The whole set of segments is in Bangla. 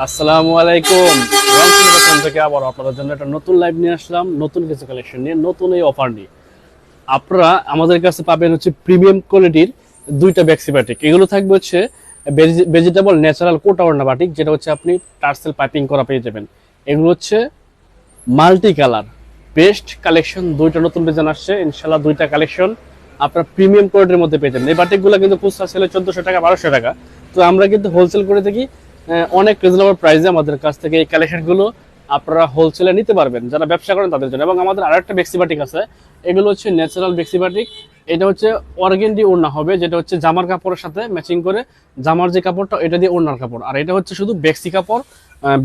আসসালামু আলাইকুম। রংপুর দোকান থেকে আবার আপনাদের জন্য একটা নতুন লাইভ নিয়ে আসলাম, নতুন কিছু কালেকশন নিয়ে, নতুন এই অফার নিয়ে। আপনারা আমাদের কাছে পাবেন হচ্ছে প্রিমিয়াম কোয়ালিটির দুইটা ব্যাক্সি বাটিক। এগুলো থাকবে হচ্ছে ভেজিটেবল ন্যাচারাল কোটা ওড়না বাটিক, যেটা হচ্ছে আপনি টার্সেল পাইপিং করা পেয়ে যাবেন। এগুলো হচ্ছে মাল্টি কালার বেস্ট কালেকশন, দুইটা নতুন ডিজাইন আসছে ইনশাল্লাহ। দুইটা কালেকশন আপনারা প্রিমিয়াম কোয়ালিটির মধ্যে পেয়ে যাবেন। এই বাটিকগুলো কিন্তু খুচরা সেলে 1400 টাকা 1200 টাকা, তো আমরা কিন্তু হোলসেল করে থাকি অনেক রিজনেবল প্রাইসে। আমাদের কাছ থেকে এই কালেকশনগুলো আপনারা হোলসেলে নিতে পারবেন যারা ব্যবসা করেন তাদের জন্য। এবং আমাদের আরেকটা বেক্সি বাটিক আছে, এগুলো হচ্ছে ন্যাচারাল বেক্সি বাটিক। এটা হচ্ছে অর্গেন্ডি ওড়না হবে, যেটা হচ্ছে জামার কাপড়ের সাথে ম্যাচিং করে, জামার যে কাপড়টা এটা দিয়ে ওড়নার কাপড়। আর এটা হচ্ছে শুধু বেক্সি কাপড়,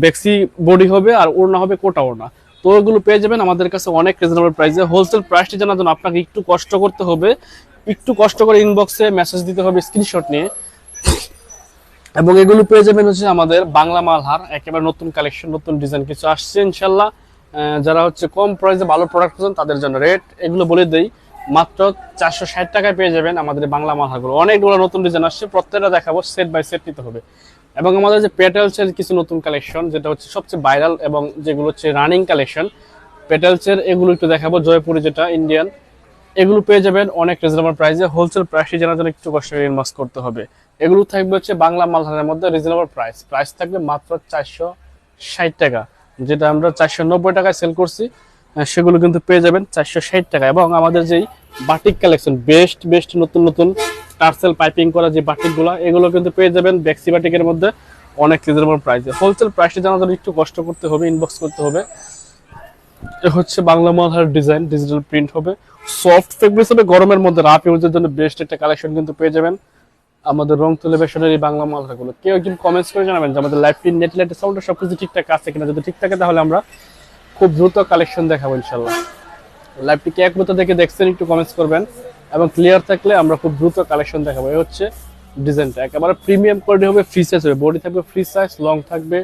বেক্সি বডি হবে আর ওড়না হবে কোটা ওড়না। তো এগুলো পেয়ে যাবেন আমাদের কাছে অনেক রিজনেবল প্রাইসে। হোলসেল প্রাইসটি জানার জন্য আপনাকে একটু কষ্ট করতে হবে, একটু কষ্ট করে ইনবক্সে মেসেজ দিতে হবে স্ক্রিনশট নিয়ে। এবং এগুলো পেয়ে যাবেন হচ্ছে আমাদের বাংলা মালহার, একেবারে নতুন কালেকশন, নতুন ডিজাইন কিছু আসছে ইনশাল্লাহ। যারা হচ্ছে কম প্রাইসে ভালো প্রোডাক্ট খুঁজছেন তাদের জন্য রেট এগুলো বলে দেই, মাত্র 460 টাকায় পেয়ে যাবেন আমাদের বাংলা মালহারগুলো। অনেকগুলো নতুন ডিজাইন আসছে, প্রত্যেকটা দেখাবো, সেট বাই সেট নিতে হবে। এবং আমাদের যে পেটেলসের কিছু নতুন কালেকশন, যেটা হচ্ছে সবচেয়ে ভাইরাল এবং যেগুলো হচ্ছে রানিং কালেকশন, পেটেলসের এগুলো একটু দেখাবো। জয়পুরি যেটা ইন্ডিয়ান, এগুলো পেয়ে যাবেন অনেক রিজনেবল প্রাইসে। হোলসেল প্রাইসে জানার জন্য একটু কষ্ট করে ইনবক্স করতে হবে। এগুলো থাকবে হচ্ছে বাংলা মালহারের মধ্যে রিজনেবল প্রাইস থাকবে মাত্র 460 টাকা, যেটা আমরা 490 টাকায় সেল করছি। সেগুলো কিন্তু পেয়ে যাবেন 460 টাকা। এবং আমাদের যেই বাটিক কালেকশন, বেস্ট নতুন নতুন টার্সেল পাইপিং করা যে বাটিকগুলো, এগুলো কিন্তু পেয়ে যাবেন বেক্সি বাটিকের মধ্যে অনেক রিজনেবল প্রাইসে। হোলসেল প্রাইসে জানার জন্য একটু কষ্ট করতে হবে, ইনবক্স করতে হবে। এ হচ্ছে Bangla Malhar design, digital print হবে, সফট ফেব্রিক্স হবে, গরমের মধ্যে রাফ ইউজের জন্য বেস্ট একটা কালেকশন কিন্তু পেয়ে যাবেন আমাদের রং টেলিভিশনের এই বাংলা মালহারগুলো। কেউ একজন কমেন্টস করে জানাবেন যে আমাদের লাইভটি নেট লাইটের সাউন্ড সবকিছু ঠিকঠাক আছে কিনা। যদি ঠিক থাকে তাহলে আমরা খুব দ্রুত কালেকশন দেখাবো ইনশাল্লাহ। লাইভটি কে এক মতো দেখে দেখছেন একটু কমেন্টস করবেন, এবং ক্লিয়ার থাকলে আমরা খুব দ্রুত কালেকশন দেখাবো। এই হচ্ছে ডিজাইনটা, একেবারে প্রিমিয়াম কোয়ালিটি হবে, ফ্রি সাইজ হবে, বডি থাকবে ফ্রি সাইজ, লং থাকবে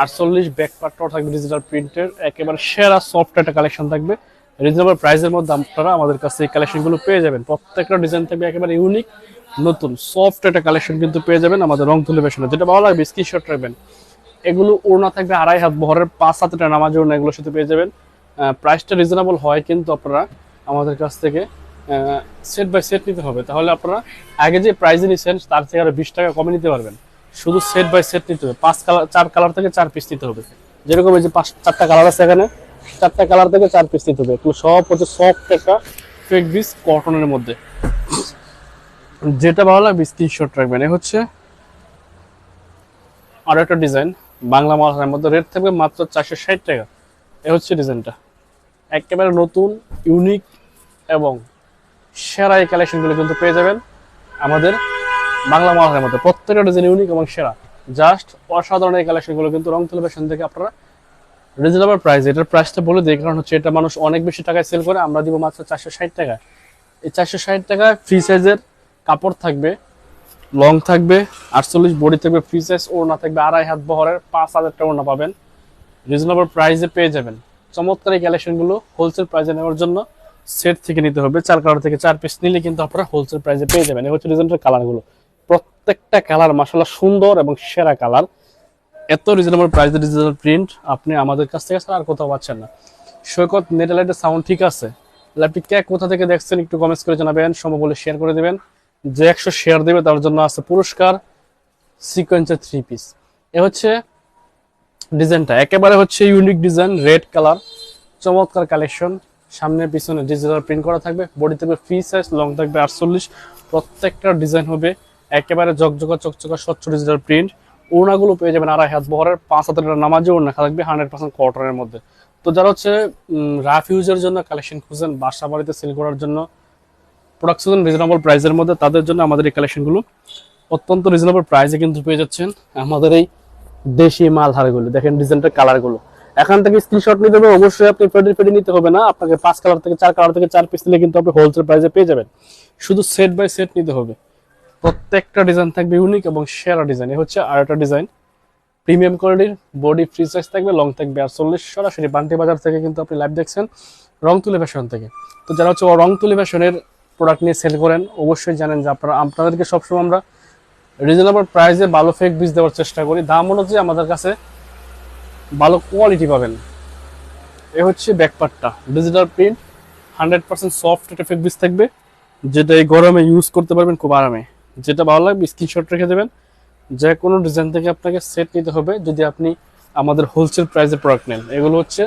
48, ব্যাক পার্টটাও থাকবে ডিজিটাল প্রিন্টের, একেবারে সেরা সফট একটা কালেকশন থাকবে। রিজনেবল প্রাইসের মধ্যে আপনারা আমাদের কাছে এই কালেকশনগুলো পেয়ে যাবেন। প্রত্যেকটা ডিজাইন থাকবে একেবারে ইউনিক, নতুন সফট একটা কালেকশন কিন্তু পেয়ে যাবেন আমাদের রং টেলিভিশনে। যেটা ভালো লাগবে স্ক্রিনশট রাখবেন। এগুলো ওড়না থাকবে 2.5 হাত বহরের, 5 হাতের নামাজ ওড়না, এগুলোর সাথে পেয়ে যাবেন। প্রাইসটা রিজনেবল হয়, কিন্তু আপনারা আমাদের কাছ থেকে সেট বাই সেট নিতে হবে। তাহলে আপনারা আগে যে প্রাইসে নিচ্ছেন তার থেকে আরো 20 টাকা কমে নিতে পারবেন। শুধু সেট বাই সেট নিতে হবে, 4 কালার থেকে 4 পিস নিতে হবে। যেরকম এই যে 4টা কালার আছে এখানে, 4টা কালার থেকে 4 পিস নিতে হবে। এগুলো সব হচ্ছে সফট একটা ফেব্রিক্স কটনের মধ্যে। যেটা ভালো লাগবে স্ক্রিনশট রাখবেন। এ হচ্ছে আরো একটা ডিজাইন বাংলা মালহারের মধ্যে, রেট থাকবে মাত্র 460 টাকা। এ হচ্ছে ডিজাইনটা, একেবারে নতুন, ইউনিক এবং সেরা এই কালেকশনগুলো কিন্তু পেয়ে যাবেন আমাদের বাংলা মালহারের মধ্যে। প্রত্যেকটা ডিজাইন ইউনিক এবং সেরা, জাস্ট অসাধারণ এই কালেকশনগুলো কিন্তু রং টেলিভিশন থেকে আপনারা রিজনেবল প্রাইস। এটার প্রাইসটা বলে দিই, কারণ হচ্ছে এটা মানুষ অনেক বেশি টাকায় সেল করে, আমরা দিব মাত্র 460 টাকা। এই 460 টাকা ফ্রি সাইজের কাপড় থাকবে, লং থাকবে 48, বডি থাকবে ফ্রি সাইজ, ওড়না থাকবে 2.5 হাত বহরের, 5,000 টাকা ওড়না পাবেন। রিজনেবল প্রাইসে পেয়ে যাবেন চমৎকার এই কালেকশনগুলো। হোলসেল প্রাইসে নেওয়ার জন্য সেট থেকে নিতে হবে, 4 কালার থেকে 4 পিস নিলে কিন্তু আপনারা হোলসেল প্রাইসে পেয়ে যাবেন। এই হচ্ছে ডিজাইনের কালারগুলো, প্রত্যেকটা কালার মাশাআল্লাহ সুন্দর এবং সেরা কালার। এত রিজনেবল প্রাইসে ডিজিটাল প্রিন্ট আপনি আমাদের কাছ থেকে আর কোথাও পাচ্ছেন না। সৈকত নেট লাইটের সাউন্ড ঠিক আছে? লাইভটি কে কোথা থেকে দেখছেন একটু কমেন্টস করে জানাবেন, সম্ভব হলে শেয়ার করে দেবেন। যে 100 শেয়ার দেবে তার জন্য আছে পুরস্কার, সিকোয়েন্সের 3 পিস। এ হচ্ছে ডিজাইনটা, একেবারে হচ্ছে ইউনিক ডিজাইন, রেড কালার, চমৎকার কালেকশন। সামনে পিছনে ডিজিটাল প্রিন্ট করা থাকবে, বডি থাকবে ফ্রি সাইজ, লং থাকবে 48। প্রত্যেকটা ডিজাইন হবে একেবারে জকজকা চকচকা স্বচ্ছ ডিজিটাল প্রিন্ট। ওড়নাগুলো পেয়ে যাবেন 2.5 হাত বহরের, 5 হাতের নামাজে ওড়না থাকবে 100% কটনের মধ্যে। তো যারা হচ্ছে রাফ ইউজের জন্য কালেকশন খুঁজছেন, বাসা বাড়িতে সেল করার জন্য প্রোডাকশন রিজনেবল প্রাইসের মধ্যে, তাদের জন্য আমাদের এই কালেকশনগুলো অত্যন্ত রিজনেবল প্রাইসে কিন্তু পেয়ে যাচ্ছেন আমাদের এই দেশি মালহারগুলো। দেখেন ডিজাইনটার কালারগুলো, এখান থেকে স্ক্রিনশট নিতে হবে। অবশ্যই আপনি ফেডি নিতে হবে না, আপনাকে 5 কালার থেকে 4 কালার থেকে 4 পিস নিলে কিন্তু আপনি হোলসেল প্রাইসে পেয়ে যাবেন। শুধু সেট বাই সেট নিতে হবে। প্রত্যেকটা ডিজাইন থাকবে ইউনিক এবং সেরা ডিজাইন। এই হচ্ছে আর একটা ডিজাইন, প্রিমিয়াম কোয়ালিটির, বডি ফ্রি সাইজ থাকবে, লং থাকবে 48। সরাসরি বান্টি বাজার থেকে কিন্তু আপনি লাইভ দেখছেন, রং তুলি ফ্যাশন থেকে। তো যারা হচ্ছে রং তুলি ফ্যাশনের প্রোডাক্ট নিয়ে সেল করেন, অবশ্যই জানেন যে আপনাদেরকে সবসময় আমরা রিজনেবল প্রাইসে ভালো ফেক বীজ দেওয়ার চেষ্টা করি, দাম অনুযায়ী আমাদের কাছে ভালো কোয়ালিটি পাবেন। এ হচ্ছে ব্যাকপার্টটা, ডিজিটাল প্রিন্ট, 100% সফট একটা ফেক বীজ থাকবে, যেটা এই গরমে ইউজ করতে পারবেন খুব আরামে। যেটা ভালো লাগবে স্ক্রিনশট রেখে দেবেন। যে কোনো ডিজাইন থেকে আপনাকে সেট নিতে হবে যদি আপনি আমাদের হোলসেল প্রাইসে প্রোডাক্ট নেন। এগুলো হচ্ছে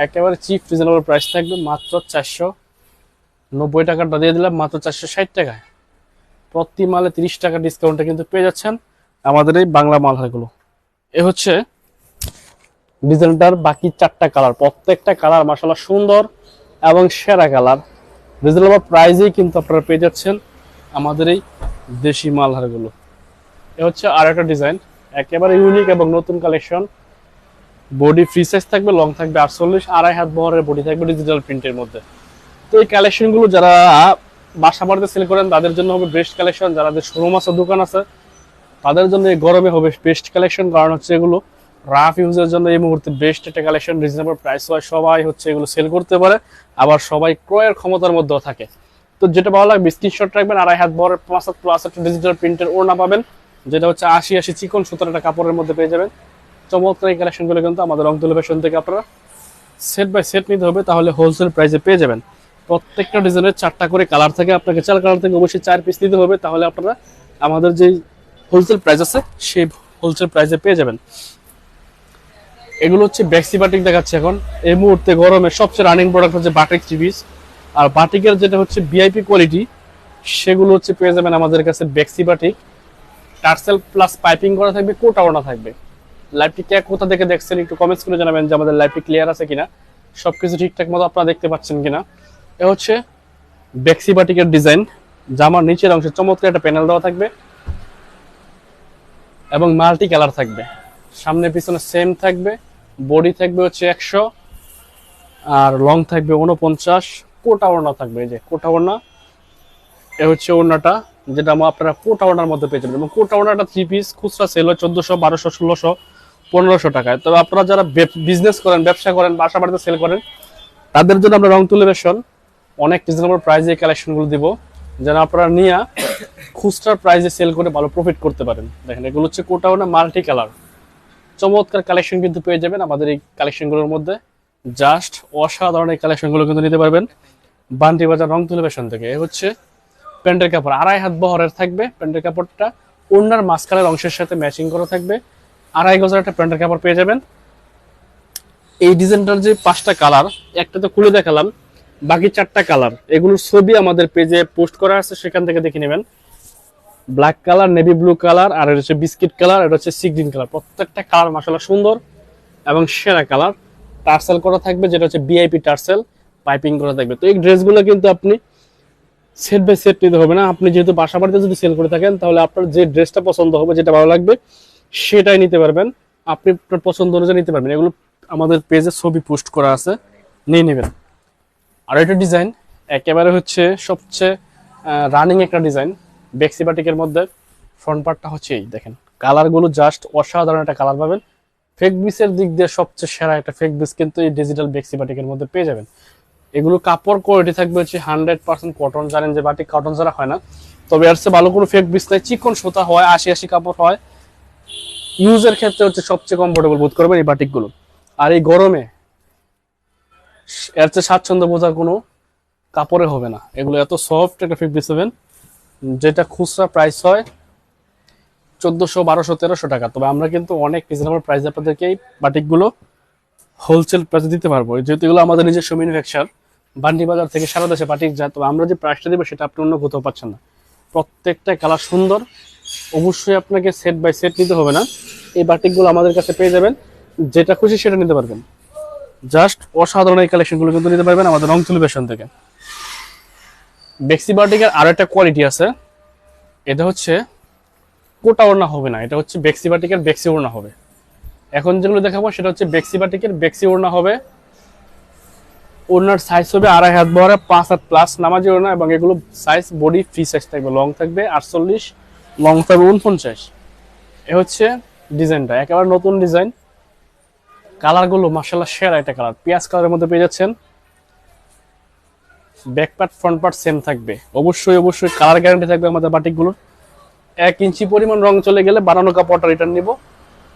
একেবারে চিপ রিজনেবল প্রাইস থাকবে, মাত্র 490 টাকাটা দিয়ে দিলাম মাত্র 460 টাকায়। প্রতি মালে 30 টাকা ডিসকাউন্টে কিন্তু পেয়ে যাচ্ছেন আমাদের এই বাংলা মালহারগুলো। এ হচ্ছে ডিজাইনটার বাকি 4টা কালার, প্রত্যেকটা কালার মাশাআল্লাহ সুন্দর এবং সেরা কালার। রিজনেবল প্রাইসেই কিন্তু আপনারা পেয়ে যাচ্ছেন আমাদের এই দেশি মালহারগুলো। এ হচ্ছে আর একটা ডিজাইন, একেবারে ইউনিক এবং নতুন কালেকশন। বডি ফ্রি সাইজ থাকবে, লং থাকবে 48, আড়াই হাত বহরের বডি থাকবে ডিজিটাল প্রিন্টের মধ্যে। তো এই কালেকশনগুলো যারা বাসা বাড়িতে সেল করেন তাদের জন্য হবে বেস্ট কালেকশন, যাদের শোরুম আছে, দোকান আছে, তাদের জন্য এই গরমে হবে বেস্ট কালেকশন। কারণ হচ্ছে এগুলো রাফ ইউজের জন্য এই মুহূর্তে বেস্ট একটা কালেকশন। রিজনেবল প্রাইস হয়, সবাই হচ্ছে এগুলো সেল করতে পারে, আবার সবাই ক্রয়ের ক্ষমতার মধ্যেও থাকে। তো যেটা ভালো লাগবে স্ক্রিনশট রাখবেন। আড়াই হাত বহরের 5 হাত প্লাস একটা ডিজিটাল প্রিন্টের ওড়না পাবেন, যেটা হচ্ছে 80 চিকন সুতার একটা কাপড়ের মধ্যে পেয়ে যাবেন। চমৎকার এই কালেকশনগুলো কিন্তু আমাদের রংতুলি ফ্যাশন থেকে আপনারা সেট বাই সেট নিতে হবে, তাহলে হোলসেল প্রাইসে পেয়ে যাবেন। প্রত্যেকটা ডিজাইনের 4টা করে কালার থাকে, আপনাকে 4 কালার থেকে অবশ্যই 4 পিস নিতে হবে, তাহলে আপনারা আমাদের যে হোলসেল প্রাইস আছে সেই হোলসেল প্রাইসে পেয়ে যাবেন। এগুলো হচ্ছে বেক্সি বাটিক দেখাচ্ছে এখন এই মুহূর্তে গরমে সবচেয়ে রানিং প্রোডাক্ট হচ্ছে বাটিক থ্রি পিস। আর বাটিকের যেটা হচ্ছে ভিআইপি কোয়ালিটি, সেগুলো হচ্ছে পেয়ে যাবেন আমাদের কাছে বেক্সি বাটিক। টার্সেল প্লাস পাইপিং করা থাকবে, কোটা ওড়না থাকবে। লাইভটি কে কোথা থেকে দেখছেন একটু কমেন্টস করে জানাবেন যে আমাদের লাইভটি ক্লিয়ার আছে কিনা, সবকিছু ঠিকঠাক মতো আপনারা দেখতে পাচ্ছেন কিনা। এ হচ্ছে বেক্সি বাটিকের ডিজাইন, জামার নিচের অংশে চমৎকার একটা প্যানেল দেওয়া থাকবে এবং মাল্টি কালার থাকবে, সামনে পিছনে সেম থাকবে। বডি থাকবে হচ্ছে 100 আর লং থাকবে 49, কোটা ওড়না থাকবে, এই যে কোটা ওড়না। এ হচ্ছে ওড়নাটা, যেটা আপনারা কোটা ওড়নার মধ্যে পেয়ে যাবেন। এবং কোটা ওড়নাটা 3 পিস খুচরা সেল হয় 1400, 1200, 1600, 1500 টাকায়। তবে আপনারা যারা বিজনেস করেন, ব্যবসা করেন, বাসা বাড়িতে সেল করেন, তাদের জন্য আমরা রংতুলি ফ্যাশন অনেক রিজনেবল প্রাইসে এই কালেকশনগুলো দিব, যেন আপনারা নিয়ে খুচরা প্রাইসে সেল করে ভালো প্রফিট করতে পারেন। দেখেন এগুলো হচ্ছে কোটা ওড়না মাল্টি কালার, চমৎকার কালেকশন কিন্তু পেয়ে যাবেন আমাদের এই কালেকশনগুলোর মধ্যে। জাস্ট অসাধারণ এই কালেকশনগুলো কিন্তু নিতে পারবেন বান্টি বাজার রংতুলি ফ্যাশন থেকে। এ হচ্ছে প্যান্টের কাপড়, আড়াই হাত বহরের থাকবে প্যান্টের কাপড়টা, ওড়নার মাঝখানের অংশের সাথে ম্যাচিং করা থাকবে। 2.5 গজের একটা প্যান্টের কাপড় পেয়ে যাবেন। এই ডিজাইনটার যে 5টা কালার, একটা তো খুলে দেখালাম, বাকি 4টা কালার এগুলোর ছবি আমাদের পেজে পোস্ট করা আছে, সেখান থেকে দেখে নেবেন। Black colour, navy blue colour, আর এটা হচ্ছে বিস্কিট কালার, এটা হচ্ছে সি গ্রিন কালার। প্রত্যেকটা কালার মাশাআল্লাহ সুন্দর এবং সেরা কালার। টার্সেল করা থাকবে, যেটা হচ্ছে ভিআইপি টার্সেল, পাইপিং করা থাকবে। তো এই ড্রেসগুলো কিন্তু আপনি সেট বাই সেট নিতে হবে না, আপনি যেহেতু বাসা বাড়িতে যদি সেল করে থাকেন তাহলে আপনার যে ড্রেসটা পছন্দ হবে, যেটা ভালো লাগবে সেটাই নিতে পারবেন, আপনি আপনার পছন্দ অনুযায়ী নিতে পারবেন। এগুলো আমাদের পেজে ছবি পোস্ট করা আছে, নিয়ে নেবেন। আর এটা ডিজাইন একেবারে হচ্ছে সবচেয়ে রানিং একটা ডিজাইন বেক্সি বাটিকের মধ্যে। ফ্রন্ট পার্টটা হচ্ছে এই দেখেন, কালারগুলো জাস্ট অসাধারণ একটা কালার পাবেন। ফেক বিসের দিক দিয়ে সবচেয়ে সেরা একটা ফেক বিস কিন্তু এই ডিজিটাল বেক্সি বাটিকের মধ্যে পেয়ে যাবেন। এগুলো কাপড় কোয়ালিটি থাকবে হচ্ছে 100% কটন। জানেন যে বাটিক কটন ছাড়া হয় না, তবে এর চেয়ে ভালো কোনো ফেক বিস নাই, চিকন সুতা হয়, 80 কাপড় হয়। ইউজের ক্ষেত্রে হচ্ছে সবচেয়ে কমফোর্টেবল বোধ করবেন এই বাটিকগুলো। আর এই গরমে এর চেয়ে স্বাচ্ছন্দ্য বোঝার কোনো কাপড়ে হবে না, এগুলো এত সফট একটা ফেক বিস হবেন, যেটা খুচরা প্রাইস হয় 1400, 1200, 1300 টাকা। তবে আমরা কিন্তু অনেক রিজনেবল প্রাইসে আপনাদেরকে এই বাটিকগুলো হোলসেল প্রাইসে দিতে পারবো, যেহেতু এগুলো আমাদের নিজস্ব ম্যানুফ্যাকচার। বান্ডি বাজার থেকে সারা দেশে বাটিক যায়, তবে আমরা যে প্রাইসটা দেবো সেটা আপনি অন্য কোথাও পাচ্ছেন না। প্রত্যেকটা কালার সুন্দর, অবশ্যই আপনাকে সেট বাই সেট নিতে হবে না, এই বাটিকগুলো আমাদের কাছে পেয়ে যাবেন, যেটা খুশি সেটা নিতে পারবেন। জাস্ট অসাধারণ এই কালেকশনগুলো কিন্তু নিতে পারবেন আমাদের রংতুলি ফ্যাশন থেকে। বেক্সি বাটিকের আরো একটা কোয়ালিটি আছে, এটা হচ্ছে কোটা ওড়না হবে না, এটা হচ্ছে বেক্সি বাটিকের বেক্সি ওড়না হবে। এখন যেগুলো দেখাবো সেটা হচ্ছে বেক্সি বাটিকের বেক্সি ওড়না হবে। ওড়নার সাইজ হবে 2.5 হাত বহরে, 5 হাত প্লাস নামাজি ওড়না, এবং এগুলো সাইজ বডি ফ্রি সাইজ থাকবে, লং থাকবে 48, লং থাকবে 49। এ হচ্ছে ডিজাইনটা, একেবারে নতুন ডিজাইন। কালারগুলো মাশাআল্লাহ সেরা একটা কালার, পেঁয়াজ কালারের মধ্যে পেয়ে যাচ্ছেন। Back part front part same থাকবে, অবশ্যই কালার গ্যারান্টি থাকবে আমাদের বাটিকগুলোর। 1 ইঞ্চি পরিমাণ রং চলে গেলে বানানো কাপড়টা রিটার্ন নিব,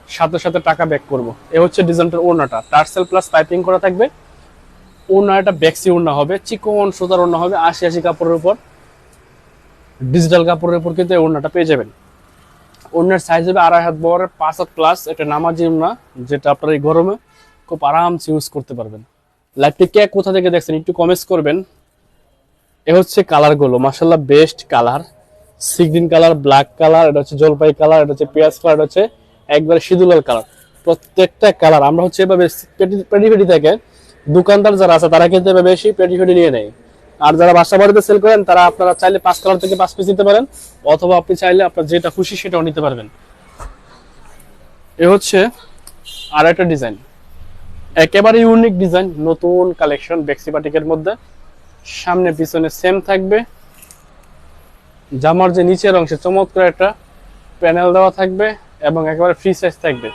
সাথে সাথে টাকা ব্যাক করব। এ হচ্ছে ডিজাইনটার ওড়নাটা, টার্সেল প্লাস পাইপিং করা থাকবে। ওড়নাটা বেক্সি ওড়না হবে, চিকন সুতার ওড়না হবে, 80 কাপড়ের উপর, ডিজিটাল কাপড়ের উপর কিন্তু এই ওড়নাটা পেয়ে যাবেন। ওড়নার সাইজ হবে 2.5 হাত বহরের, 5 হাত প্লাস। এটা নামাজি ওড়না, যেটা আপনারা এই গরমে খুব আরামসে ইউজ করতে পারবেন। লাইভটি কে কোথা থেকে দেখছেন একটু কমেন্টস করবেন। এ হচ্ছে কালারগুলো, মাশাআল্লাহ best colour, C green colour, black colour, এটা হচ্ছে জলপাই কালার, এটা হচ্ছে পেঁয়াজ কালার, এটা হচ্ছে একবারে সিঁদুর কালার। প্রত্যেকটা কালার আমরা হচ্ছে এভাবে পেটি থেকে, দোকানদার যারা আছে তারা কিন্তু এভাবে বেশি পেটি নিয়ে নেয়। আর যারা বাসা বাড়িতে সেল করেন তারা আপনারা চাইলে 5 কালার থেকে 5 পিস নিতে পারেন, অথবা আপনি চাইলে আপনার যেটা খুশি সেটাও নিতে পারবেন। এ হচ্ছে আর একটা ডিজাইন, একেবারে ইউনিক ডিজাইন, নতুন কালেকশন বেক্সি বাটিকের মধ্যে। সামনে পিছনে সেম থাকবে, জামার যে নিচের অংশে চমৎকার একটা প্যানেল দেওয়া থাকবে এবং একেবারে ফ্রি সাইজ থাকবে।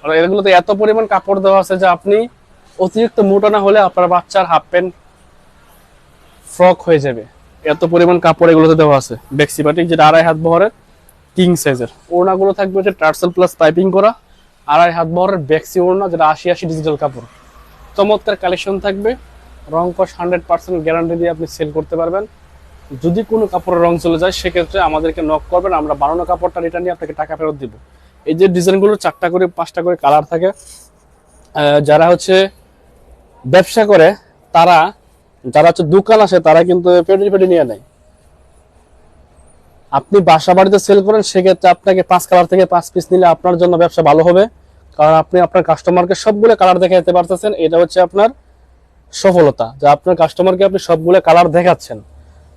আর এগুলোতে এত পরিমাণ কাপড় দেওয়া আছে যে আপনি অতিরিক্ত মোটা না হলে আপনার বাচ্চার হাফ প্যান্ট ফ্রক হয়ে যাবে, এত পরিমাণ কাপড় এগুলোতে দেওয়া আছে। বেক্সি বাটিক, যেটা 2.5 হাত বহরের কিং সাইজের। ওড়নাগুলো থাকবে হচ্ছে টার্সেল প্লাস পাইপিং করা, 2.5 হাত বহরের বেক্সি ওড়না, যেটা 80 ডিজিটাল কাপড়। চমৎকার কালেকশন থাকবে, রং কস 100% গ্যারান্টি দিয়ে আপনি সেল করতে পারবেন। যদি কোনো কাপড়ের রং চলে যায় সেক্ষেত্রে আমাদেরকে নক করবেন, আমরা বানানো কাপড়টা রিটার্ন নিয়ে আপনাকে টাকা ফেরত দিব। এই যে ডিজাইনগুলো 4টা করে 5টা করে কালার থাকে। যারা হচ্ছে ব্যবসা করে তারা, যারা হচ্ছে দোকান আসে তারা কিন্তু পেটি নিয়ে নেয়। আপনি বাসা বাড়িতে সেল করেন সেক্ষেত্রে আপনাকে 5 কালার থেকে 5 পিস নিলে আপনার জন্য ব্যবসা ভালো হবে, কারণ আপনি আপনার কাস্টমারকে সবগুলো কালার দেখাতে পারতেছেন। এটা হচ্ছে আপনার সফলতা, যে আপনার কাস্টমারকে আপনি সবগুলো কালার দেখাচ্ছেন।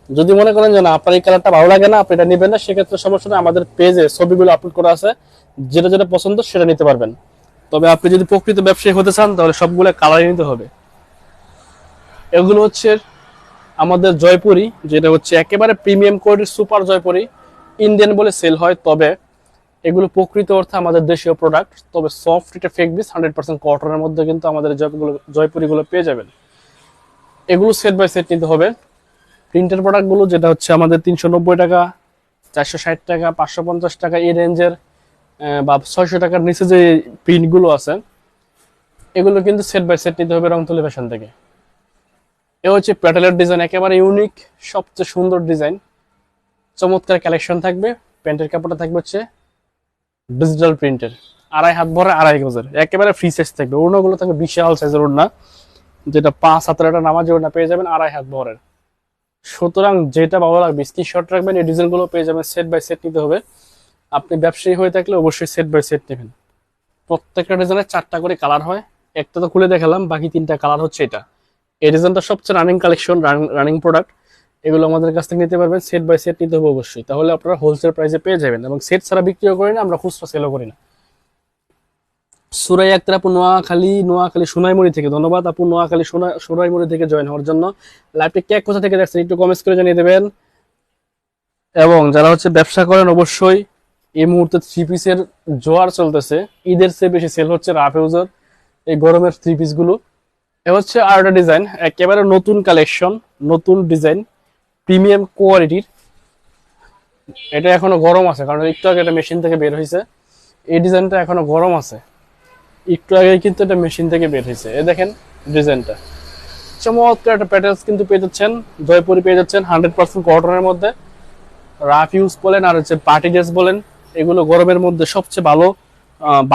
যদি মনে করেন যে না আপনার এই কালারটা ভালো লাগে না, আপনি এটা নেবেন না, সেক্ষেত্রে সমস্যা নেই, আমাদের পেজে ছবিগুলো আপলোড করা আছে, যেটা যেটা পছন্দ সেটা নিতে পারবেন। তবে আপনি যদি প্রকৃত ব্যবসায়ী হতে চান তাহলে সবগুলো কালারই নিতে হবে। এগুলো হচ্ছে আমাদের জয়পুরি, যেটা হচ্ছে একেবারে প্রিমিয়াম কোয়ালিটির সুপার জয়পুরি, ইন্ডিয়ান বলে সেল হয়, তবে এগুলো প্রকৃত অর্থে আমাদের দেশীয় প্রোডাক্ট। তবে সফট, এটা ফেক বিস, 100% কটনের মধ্যে কিন্তু আমাদের জয়পুরিগুলো পেয়ে যাবেন। এগুলো সেট বাই সেট নিতে হবে। প্রিন্টের প্রোডাক্টগুলো, যেটা হচ্ছে আমাদের 390 টাকা, 460 টাকা, 550 টাকা এই রেঞ্জের, বা 600 টাকার নিচে যে প্রিন্টগুলো আছে, এগুলো কিন্তু সেট বাই সেট নিতে হবে রংতুলি ফ্যাশন থেকে। এ হচ্ছে প্যাটেলের ডিজাইন, একেবারে ইউনিক, সবচেয়ে সুন্দর ডিজাইন, চমৎকার কালেকশন থাকবে। প্যান্টের কাপড়টা থাকবে হচ্ছে ডিজিটাল প্রিন্টের, 2.5 হাত ভরে 2.5 গজের, একেবারে ফ্রি সাইজ থাকবে। ওড়নাগুলো থাকবে বিশাল সাইজের ওড়না, যেটা 5 হাতের একটা নামাজি ওড়না পেয়ে যাবেন 2.5 হাত ভরের। সুতরাং যেটা ভালো লাগবে স্ক্রিনশট রাখবেন, এই ডিজাইনগুলো পেয়ে যাবেন। সেট বাই সেট নিতে হবে। আপনি ব্যবসায়ী হয়ে থাকলে অবশ্যই সেট বাই সেট নেবেন। প্রত্যেকটা ডিজাইনের 4টা করে কালার হয়, একটা তো খুলে দেখালাম, বাকি 3টা কালার হচ্ছে এটা। এই ডিজাইনটা সবচেয়ে রানিং কালেকশন, রানিং প্রোডাক্ট, এগুলো আমাদের কাছ থেকে নিতে পারবেন। সেট বাই সেট নিতে হবে অবশ্যই, তাহলে আপনারা হোলসেল প্রাইসে পেয়ে যাবেন। এবং সেট ছাড়া বিক্রিও করি না আমরা, খুচরা সেলও করি না। সুরাই আক্তার আপু নোয়াখালী সোনাইমুড়ি থেকে, ধন্যবাদ আপু নোয়াখালী সোনাইমুড়ি থেকে জয়েন হওয়ার জন্য। লাইভটি কে কোথা থেকে দেখছেন একটু কমেন্টস করে জানিয়ে দেবেন। এবং যারা হচ্ছে ব্যবসা করেন অবশ্যই, এই মুহূর্তে 3 পিসের জোয়ার চলতেছে, ঈদের চেয়ে বেশি সেল হচ্ছে রাফেউজের এই গরমের 3 পিস গুলো। এ হচ্ছে আরেকটা ডিজাইন, একেবারে নতুন কালেকশন, নতুন ডিজাইন, প্রিমিয়াম কোয়ালিটির। এটা এখনো গরম আছে, কারণ একটু আগে এটা মেশিন থেকে বের হয়েছে। এই ডিজাইনটা এখনো গরম আছে, একটু আগে কিন্তু এটা মেশিন থেকে বের হয়েছে। এ দেখেন ডিজাইনটা, চমৎকার একটা প্যাটার্ন কিন্তু পেয়ে যাচ্ছেন, জয়পুরি পেয়ে যাচ্ছেন 100% কটনের মধ্যে। রাফ ইউজ বলেন আর হচ্ছে পার্টি ড্রেস বলেন, এগুলো গরমের মধ্যে সবচেয়ে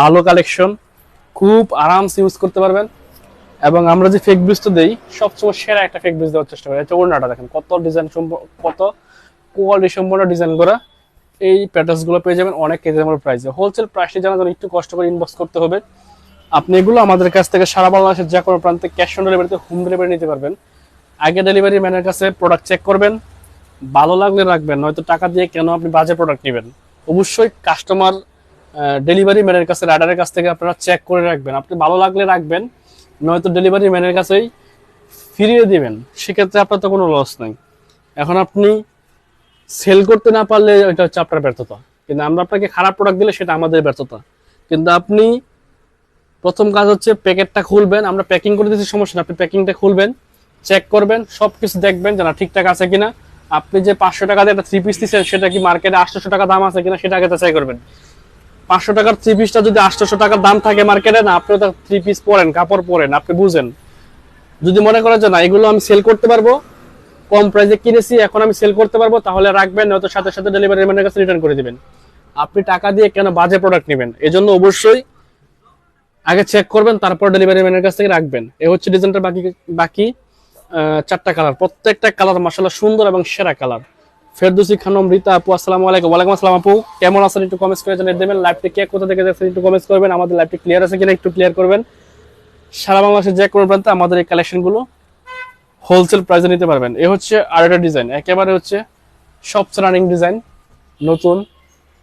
ভালো কালেকশন, খুব আরামসে ইউজ করতে পারবেন। এবং আমরা যে ফেক ব্রিজটা দেই সবসময় সেরা একটা ফেক ব্রিজ দেওয়ার চেষ্টা করি। এটা ওড়নাটা দেখেন কত ডিজাইন, কত কোয়ালিটি সম্পন্ন ডিজাইন করা। এই প্যাটার্নস গুলো পেয়ে যাবেন অনেক রিজনেবল প্রাইসে। হোলসেল প্রাইসটি জানার জন্য একটু কষ্ট করে ইনবক্স করতে হবে। আপনি এগুলো আমাদের কাছ থেকে সারা বাংলাদেশের যে কোনো প্রান্তে ক্যাশ অন ডেলিভারিতে হোম ডেলিভারি নিতে পারবেন। আগে ডেলিভারি ম্যানের কাছে প্রোডাক্ট চেক করবেন, ভালো লাগলে রাখবেন, নয়তো টাকা দিয়ে কেন আপনি বাজে প্রোডাক্ট নেবেন। অবশ্যই কাস্টমার ডেলিভারি ম্যানের কাছে, রাইডারের কাছ থেকে আপনারা চেক করে রাখবেন। আপনি ভালো লাগলে রাখবেন, নয়তো ডেলিভারি ম্যানের কাছেই ফিরিয়ে দিবেন, সেক্ষেত্রে আপনার তো কোনো লস নাই। এখন আপনি সেল করতে না পারলে এটা হচ্ছে আপনার ব্যর্থতা, কিন্তু আমরা আপনাকে খারাপ প্রোডাক্ট দিলে সেটা আমাদের ব্যর্থতা। কিন্তু আপনি প্রথম কাজ হচ্ছে প্যাকেটটা খুলবেন, আমরা প্যাকিং করে দিচ্ছি সমস্যা না, আপনি প্যাকিংটা খুলবেন, চেক করবেন, সবকিছু দেখবেন যে না ঠিকঠাক আছে কিনা। আপনি যে 500 টাকা দিয়ে একটা থ্রি পিস দিচ্ছেন, সেটা কি মার্কেটে 800 টাকা দাম আছে কিনা সেটা আগে যাচাই করবেন। 500 টাকার থ্রি পিসটা যদি 800 টাকার দাম থাকে মার্কেটে, না আপনি তো থ্রি পিস পরেন, কাপড় পরেন, আপনি বুঝেন। যদি মনে করেন যে না এগুলো আমি সেল করতে পারবো, কম প্রাইসে কিনেছি এখন আমি সেল করতে পারবো, তাহলে রাখবেন, নয়তো সাথে সাথে ডেলিভারি ম্যানের কাছে রিটার্ন করে দিবেন। আপনি টাকা দিয়ে কেন বাজে প্রোডাক্ট নেবেন? এজন্য অবশ্যই আগে চেক করবেন, তারপর ডেলিভারি ম্যানের কাছ থেকে রাখবেন। এই হচ্ছে ডিজাইনটা। বাকি বাকি 4টা কালার, প্রত্যেকটা কালার মাশাআল্লাহ সুন্দর এবং সেরা কালার। ফেরদৌসী খানম, রীতা আপু, আসসালামু আলাইকুম। ওয়ালাইকুম আসসালাম আপু, কেমন আছেন? একটু কমেন্টস করে জানিয়ে দেবেন। লাইভটি কে কোথা থেকে দেখছেন একটু কমেন্টস করবেন। আমাদের লাইভটি ক্লিয়ার আছে কিনা একটু ক্লিয়ার করবেন। সারা বাংলাদেশের যে কোনো প্রান্তে আমাদের এই কালেকশনগুলো হোলসেল প্রাইসে নিতে পারবেন। এ হচ্ছে আরেকটা ডিজাইন, একেবারে হচ্ছে সবচেয়ে রানিং ডিজাইন, নতুন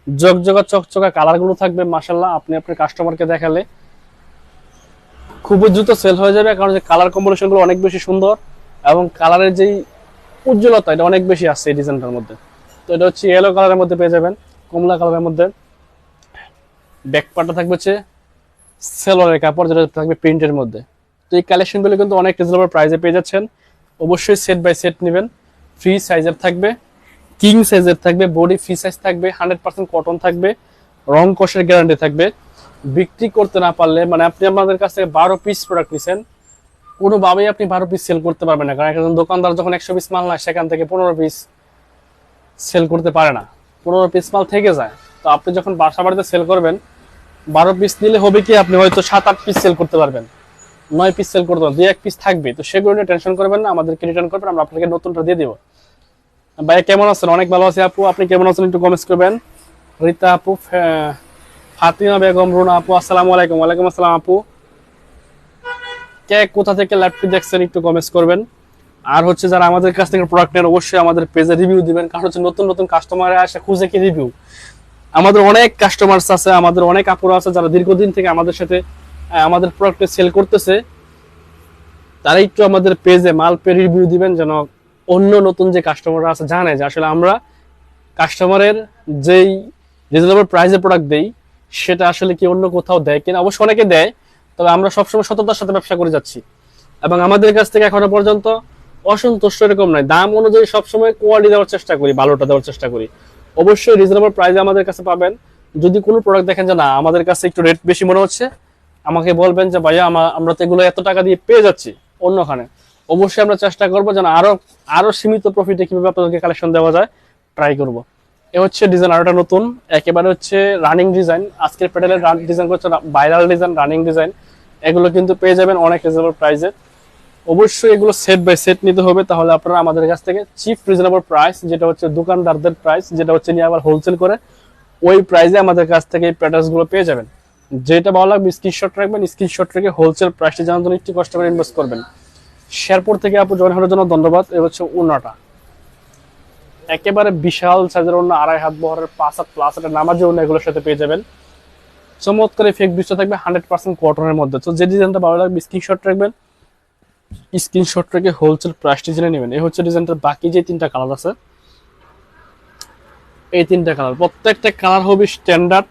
জগজগা চকচকা কালারগুলো থাকবে মাশাআল্লাহ। আপনি আপনার কাস্টমারকে দেখালে খুবই দ্রুত সেল হয়ে যাবে, কারণ যে কালার কম্বিনেশন গুলো অনেক বেশি সুন্দর এবং কালারের যেই উজ্জ্বলতা এটা অনেক বেশি আসছে এই ডিজাইনটার মধ্যে। তো এটা হচ্ছে ইয়েলো কালারের মধ্যে পেয়ে যাবেন, কমলা কালারের মধ্যে। ব্যাক পার্টটা থাকবে হচ্ছে সেলোয়ারের কাপড়, যেটা থাকবে প্রিন্টের মধ্যে। তো এই কালেকশনগুলো কিন্তু অনেক রিজনেবল প্রাইসে পেয়ে যাচ্ছেন। অবশ্যই সেট বাই সেট নেবেন। ফ্রি সাইজের থাকবে, কিং সাইজের থাকবে, বডি ফ্রি সাইজ থাকবে, 100% কটন থাকবে, রং কষের গ্যারান্টি থাকবে। বিক্রি করতে না পারলে, মানে আপনি আমাদের কাছ থেকে 12 পিস প্রোডাক্ট নিছেন, কোনোভাবেই আপনি 12 পিস সেল করতে পারবেন না, কারণ একজন দোকানদার যখন 100 পিস মাল নেয় সেখান থেকে 15 পিস সেল করতে পারে না, 15 পিস মাল থেকে যায়। তো আপনি যখন বাসা বাড়িতে সেল করবেন, 12 পিস নিলে হবে কি আপনি হয়তো 7-8 পিস সেল করতে পারবেন, 9 পিস সেল করতে পারবেন, 2-1 পিস থাকবে। তো সেগুলো নিয়ে টেনশন করবেন না, আমাদেরকে রিটার্ন করবেন, আমরা আপনাকে নতুনটা দিয়ে দেবো। ভাই কেমন আছেন? অনেক ভালো আছি আপু, আপনি কেমন আছেন একটু কমেন্টস করবেন। রীতা আপু, ফাতিমা বেগম, রুনা আপু, আসসালামু আলাইকুম। ওয়ালাইকুম আসসালাম আপু, কে কোথা থেকে লাইভটি দেখছেন একটু কমেন্টস করবেন। আর হচ্ছে যারা আমাদের কাছ থেকে প্রোডাক্ট নেন অবশ্যই আমাদের পেজে রিভিউ দিবেন, কারণ হচ্ছে নতুন নতুন কাস্টমার আসে খুঁজে কি রিভিউ। আমাদের অনেক কাস্টমার্স আছে, আমাদের অনেক আপুরা আছে যারা দীর্ঘদিন থেকে আমাদের সাথে আমাদের প্রোডাক্টে সেল করতেছে, তারা একটু আমাদের পেজে মাল পে রিভিউ দিবেন, যেন অন্য নতুন যে কাস্টমাররা আছে জানে যে আসলে আমরা কাস্টমারের যেই রিজনেবল প্রাইসে প্রোডাক্ট দেই সেটা আসলে কি অন্য কোথাও দেয় কিনা। অবশ্য অনেকে দেয়, তবে আমরা সবসময় সততার সাথে ব্যবসা করে যাচ্ছি এবং আমাদের কাছ থেকে এখনো পর্যন্ত অসন্তুষ্ট এরকম নয়। দাম অনুযায়ী সবসময় কোয়ালিটি দেওয়ার চেষ্টা করি, ভালোটা দেওয়ার চেষ্টা করি। অবশ্যই রিজনেবল প্রাইসে আমাদের কাছে পাবেন। যদি কোনো প্রোডাক্ট দেখেন যে না আমাদের কাছে একটু রেট বেশি মনে হচ্ছে, আমাকে বলবেন যে ভাইয়া আমরা তো এগুলো এত টাকা দিয়ে পেয়ে যাচ্ছি অন্যখানে। অবশ্যই আমরা চেষ্টা করবো যেন আরো সীমিত প্রফিটে কিভাবে আপনাদেরকে কালেকশন দেওয়া যায় ট্রাই করব। এ হচ্ছে ডিজাইন আরেকটা নতুন, একেবারে হচ্ছে রানিং ডিজাইন। আজকের প্যাটেলের ডিজাইন করছে ভাইরাল ডিজাইন, রানিং ডিজাইন। এগুলো কিন্তু পেয়ে যাবেন অনেক রিজনেবল প্রাইসে। অবশ্যই এগুলো সেট বাই সেট নিতে হবে, তাহলে আপনারা আমাদের কাছ থেকে চিপ রিজনেবল প্রাইস, যেটা হচ্ছে দোকানদারদের প্রাইস, যেটা হচ্ছে নিয়ে আবার হোলসেল করে ওই প্রাইসে আমাদের কাছ থেকে এই প্যাটার্স গুলো পেয়ে যাবেন। যেটা ভালো লাগবে স্ক্রিনশট রাখবেন, স্ক্রিনশট রেখে হোলসেল প্রাইসটি জানার জন্য একটু কষ্ট করে ইনভেস্ট করবেন। শেরপুর থেকে আপু জয়েন হওয়ার জন্য ধন্যবাদ। এ হচ্ছে ওন্নাটা, একেবারে বিশাল সাইজের ওন্না, 2.5 হাত বহরের, 5 হাত প্লাস এটা নামাজি ওন্না, এগুলোর সাথে পেয়ে যাবেন। চমৎকার ফেক বৃষ্টি থাকবে 100% কটনের মধ্যে। তো যে ডিজাইনটা ভালো লাগবে স্ক্রিনশট রাখবেন, স্ক্রিনশট রেখে হোলসেল প্রাইসটি জেনে নেবেন। এই হচ্ছে ডিজাইনটার বাকি যে 3টা কালার আছে, এই 3টা কালার, প্রত্যেকটা কালার হবে স্ট্যান্ডার্ড,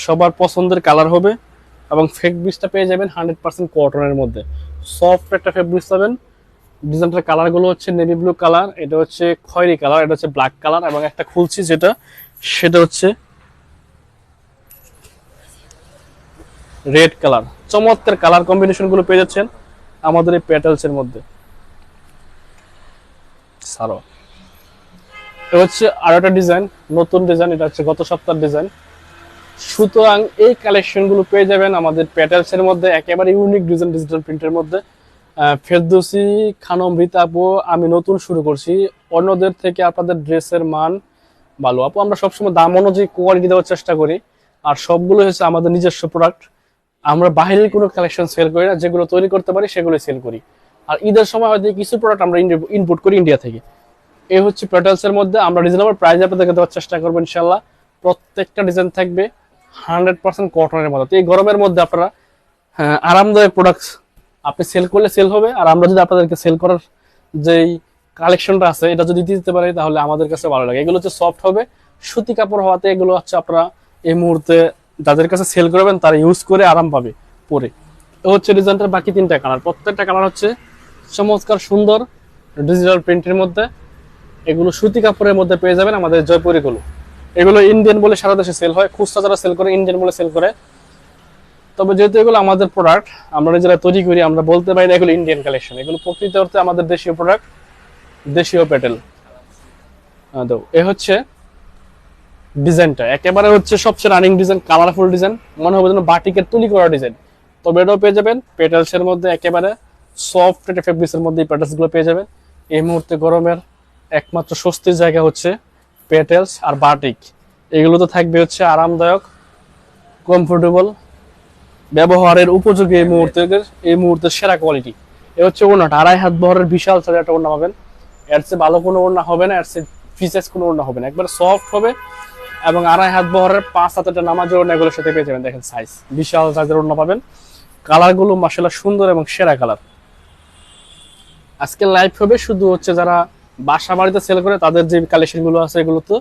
সবার পছন্দের কালার হবে এবং ফেব্রিক্সটা পেয়ে যাবেন 100% কটনের মধ্যে। সফট একটা ফেব্রিক্স পাবেন। ডিজাইনটার কালারগুলো হচ্ছে নেভি ব্লু কালার, এটা হচ্ছে খয়েরি কালার, এটা হচ্ছে ব্ল্যাক কালার এবং একটা খুলছি সেটা হচ্ছে রেড কালার। চমৎকার কালার কম্বিনেশন গুলো পেয়ে যাচ্ছেন আমাদের এই প্যাটেলস এর মধ্যে। সারো এটা হচ্ছে আর একটা ডিজাইন, নতুন ডিজাইন, এটা হচ্ছে গত সপ্তাহের ডিজাইন। সুতরাং এই কালেকশন গুলো পেয়ে যাবেন আমাদের প্যাটেলস এর মধ্যে, একেবারে ইউনিক ডিজাইন, ডিজিটাল প্রিন্টের মধ্যে। ফেরদৌসী খানম, রীতা আপু, আমি নতুন শুরু করছি, অন্যদের থেকে আপনাদের ড্রেসের মান ভালো আপু। আমরা সবসময় দাম অনুযায়ী কোয়ালিটি দেওয়ার চেষ্টা করি, আর সবগুলো হচ্ছে আমাদের নিজস্ব প্রোডাক্ট। আমরা বাইরের কোনো কালেকশন সেল করি না, যেগুলো তৈরি করতে পারি সেগুলো সেল করি। আর ঈদের সময় হয়তো কিছু প্রোডাক্ট আমরা ইম্পোর্ট করি ইন্ডিয়া থেকে। এই হচ্ছে প্যাটেলস এর মধ্যে, আমরা রিজনেবল প্রাইসে আপনাদেরকে দেওয়ার চেষ্টা করবো ইনশাল্লাহ। প্রত্যেকটা ডিজাইন থাকবে 100% কটনের মধ্যে। তো এই গরমের মধ্যে আপনারা আরামদায়ক প্রোডাক্ট আপনি সেল করলে সেল হবে, আর আমরা যদি আপনাদেরকে সেল করার যেই কালেকশনটা আছে এটা যদি দিতে পারি তাহলে আমাদের কাছে ভালো লাগে। এগুলো হচ্ছে সফট হবে, সুতি কাপড় হওয়াতে এগুলো হচ্ছে আপনারা এই মুহূর্তে যাদের কাছে সেল করবেন তারা ইউজ করে আরাম পাবে পরে। তো হচ্ছে ডিজাইনটার বাকি 3টা কালার, প্রত্যেকটা কালার হচ্ছে চমৎকার সুন্দর ডিজিটাল প্রিন্টের মধ্যে। এগুলো সুতি কাপড়ের মধ্যে পেয়ে যাবেন আমাদের জয়পুরিগুলো। এগুলো ইন্ডিয়ান বলে সারা দেশে সেল হয়, খুচরা যারা সেল করে ইন্ডিয়ান বলে সেল করে। তবে যেহেতু এগুলো আমাদের প্রোডাক্ট, আমরা নিজেরা তৈরি করি, আমরা বলতে পারি না এগুলো ইন্ডিয়ান কালেকশন। এগুলো প্রকৃত অর্থে আমাদের দেশীয় প্রোডাক্ট, দেশীয় প্যাটেল। এ হচ্ছে ডিজাইনটা একেবারে হচ্ছে সবচেয়ে রানিং ডিজাইন, কালারফুল ডিজাইন, মনে হবে যেন বাটিকের তুলি করা ডিজাইন। তবে এটাও পেয়ে যাবেন পেটেলস এর মধ্যে, একেবারে সফট একটা ফেব্রিক্স এর মধ্যে পেটেলস গুলো পেয়ে যাবেন। এই মুহূর্তে গরমের একমাত্র স্বস্তির জায়গা হচ্ছে পেটেলস আর বাটিক। এগুলো তো থাকবে হচ্ছে আরামদায়ক, কমফোর্টেবল, ব্যবহারের উপযোগী। এই মুহূর্তে সেরা কোয়ালিটি। এ হচ্ছে ওড়নাটা, 2.5 হাত বহরের বিশাল সাইজের একটা ওড়না পাবেন। এর চেয়ে ভালো কোনো ওড়না হবে না, এর চেয়ে ফিচার্স কোনো ওড়না হবে না, একবারে সফট হবে। এবং 2.5 হাত বহরের 5 হাতের নামাজের ওড়না এগুলোর সাথে পেয়ে যাবেন। দেখেন সাইজ, বিশাল সাইজের ওড়না পাবেন। কালার গুলো মাশাআল্লাহ সুন্দর এবং সেরা কালার। আজকে লাইভ হবে শুধু হচ্ছে যারা বাসা বাড়িতে সেল করে তাদের যে কালেকশন গুলো আছে এগুলো তো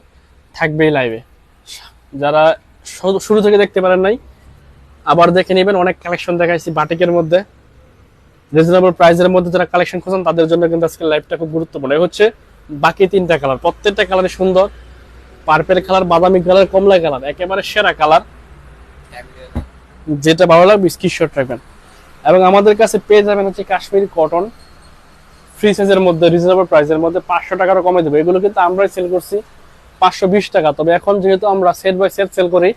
থাকবেই লাইভে। যারা শুরু থেকে দেখতে পারেন নাই আবার দেখে নেবেন, অনেক কালেকশন দেখাইছি বাটিকের মধ্যে রিজনেবল প্রাইসের মধ্যে। যারা কালেকশন খুঁজেন তাদের জন্য কিন্তু আজকে লাইভটা খুব গুরুত্বপূর্ণ। এই হচ্ছে বাকি 3টা কালার, প্রত্যেকটা কালারে সুন্দর। পার্পেল কালার, বাদামি কালার, কমলা কালার, একেবারে সেরা কালার। যেটা ভালো লাগবে স্ক্রিনশট রাখবেন। এবং আমাদের কাছে পেয়ে যাবেন হচ্ছে কাশ্মীরি কটন ফ্রি সাইজের মধ্যে, রিজনেবল প্রাইসের মধ্যে 500 টাকারও কমে দেবো। এগুলো কিন্তু আমরাই সেল করছি 520 টাকা। তবে এখন যেহেতু আমরা সেট বাই সেট সেল করি,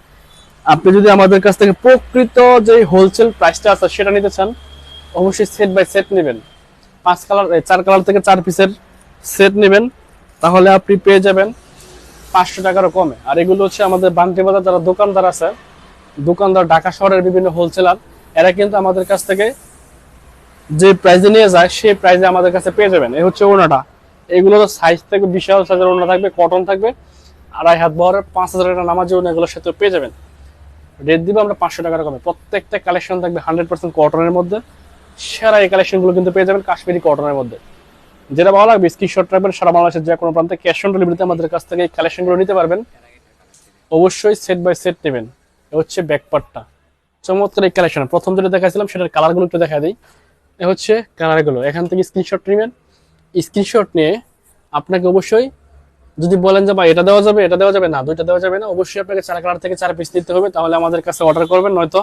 আপনি যদি আমাদের কাছ থেকে প্রকৃত যে হোলসেল প্রাইসটা আছে সেটা নিতে চান, অবশ্যই সেট বাই সেট নেবেন। 4 কালার থেকে 4 পিসের সেট নেবেন, তাহলে আপনি পেয়ে যাবেন 500 টাকারও কমে। আর এগুলো হচ্ছে আমাদের বান্টি বাজার যারা দোকানদার আছে, দোকানদার ঢাকা শহরের বিভিন্ন হোলসেলার, এরা কিন্তু আমাদের কাছ থেকে যে প্রাইসে নিয়ে যায় সেই প্রাইসে আমাদের কাছে পেয়ে যাবেন। এই হচ্ছে ওড়নাটা, এগুলো তো সাইজ থাকবে বিশাল সাইজের ওড়না থাকবে, কটন থাকবে, 2.5 হাত বহরের 5000 টাকা নামাজি ওড়না এগুলোর সাথে পেয়ে যাবেন। রেট দিব আমরা 500 টাকার কমে। প্রত্যেকটা কালেকশন থাকবে 100% কটনের মধ্যে। সেরা এই কালেকশনগুলো কিন্তু পেয়ে যাবেন কাশ্মীরি কটনের মধ্যে। যেটা ভালো লাগবে স্ক্রিনশট রাখবেন, সারা বাংলাদেশের যে কোনো প্রান্তে ক্যাশ অন ডেলিভারিতে আমাদের কাছ থেকে এই কালেকশনগুলো নিতে পারবেন। অবশ্যই সেট বাই সেট নেবেন। এ হচ্ছে ব্যাকপার্টটা, চমৎকার এই কালেকশন। প্রথম যেটা দেখাইছিলাম সেটার কালারগুলো একটু দেখা দিই। এ হচ্ছে কালারগুলো, এখান থেকে স্ক্রিনশট নেবেন। স্ক্রিনশট নিয়ে আপনাকে অবশ্যই যদি বলেন যে ভাই এটা দেওয়া যাবে, এটা দেওয়া যাবে না, দুইটা দেওয়া যাবে না, অবশ্যই আপনাকে 4 কালার থেকে 4 পিস নিতে হবে, তাহলে আমাদের কাছে অর্ডার করবেন। নয়তো